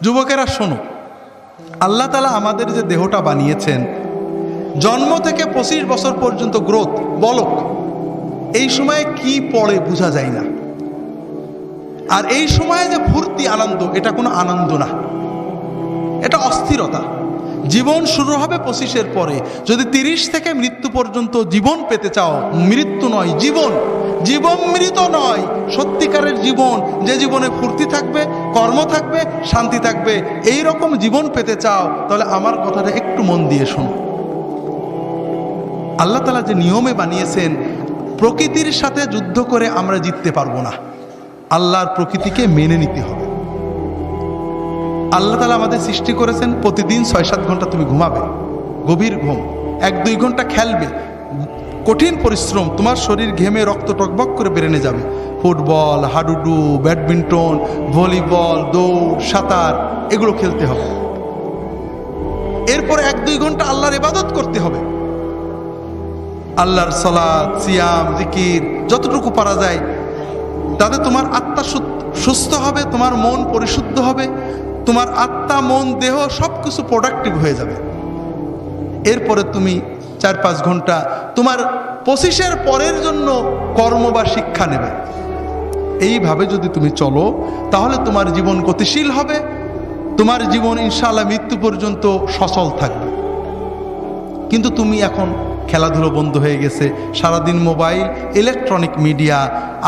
যুবকেরা শোনো, আল্লাহ তাআলা আমাদের যে দেহটা বানিয়েছেন, জন্ম থেকে 25 বছর পর্যন্ত গ্রোথ, বলক, এই সময়ে কি পড়ে বোঝা যায় না। আর এই সময়ে যে ফুর্তি আনন্দ, এটা কোনো আনন্দ না, এটা অস্থিরতা। জীবন শুরু হবে 25-এর পরে। যদি 30 থেকে মৃত্যু পর্যন্ত জীবন পেতে চাও, মৃত্যু নয় জীবন, জীবন মৃত নয়, সত্যিকারের জীবন, যে জীবনে ফুর্তি থাকবে, কর্ম থাকবে, শান্তি থাকবে, এই রকম জীবন পেতে চাও, তাহলে আমার কথাটা একটু মন দিয়ে শোনো। আল্লাহ তাআলা যে নিয়মে বানিয়েছেন, প্রকৃতির সাথে যুদ্ধ করে আমরা জিততে পারবো না, আল্লাহর প্রকৃতিকে মেনে নিতে হবে। আল্লাহ তাআলা আমাদের সৃষ্টি করেছেন, প্রতিদিন 6-7 ঘন্টা তুমি ঘুমাবে, গভীর ঘুম, 1-2 ঘন্টা খেলবে, কঠিন পরিশ্রম, তোমার শরীর ঘেমে রক্ত টকবক করে বেরেনে যাবে। ফুটবল, হাডুডু, ব্যাডমিন্টন, ভলিবল, দৌড়, সাঁতার, এগুলো খেলতে হবে। এরপর 1-2 ঘন্টা আল্লাহর ইবাদত করতে হবে, আল্লাহর সালাত, সিয়াম, জিকির, যতটুকু পারা যায়। তাতে তোমার আত্মা সুস্থ হবে, তোমার মন পরিশুদ্ধ হবে, তোমার আত্মা, মন, দেহ সব কিছু প্রোডাক্টিভ হয়ে যাবে। এরপরে তুমি 4-5 ঘন্টা তোমার 25-এর পরের জন্য কর্ম বা শিক্ষা নেবে। এইভাবে যদি তুমি চলো, তাহলে তোমার জীবন গতিশীল হবে, তোমার জীবন ইনশাআল্লাহ মৃত্যু পর্যন্ত সচল থাকবে। কিন্তু তুমি এখন খেলাধুলো বন্ধ হয়ে গেছে, সারাদিন মোবাইল, ইলেকট্রনিক মিডিয়া,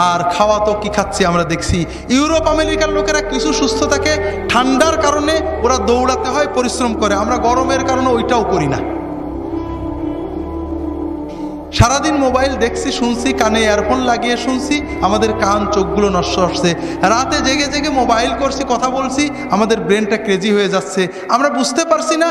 আর খাওয়া তো কি খাচ্ছি আমরা দেখছি। ইউরোপ আমেরিকার লোকেরা কিছু সুস্থ থাকে, ঠান্ডার কারণে ওরা দৌড়াতে হয়, পরিশ্রম করে, আমরা গরমের কারণে ওইটাও করি না। সারাদিন মোবাইল দেখছি, শুনছি, কানে ইয়ারফোন লাগিয়ে শুনছি, আমাদের কান চোখগুলো নষ্ট হচ্ছে। রাতে জেগে জেগে মোবাইল করছি, কথা বলছি, আমাদের ব্রেনটা ক্রেজি হয়ে যাচ্ছে, আমরা বুঝতে পারছি না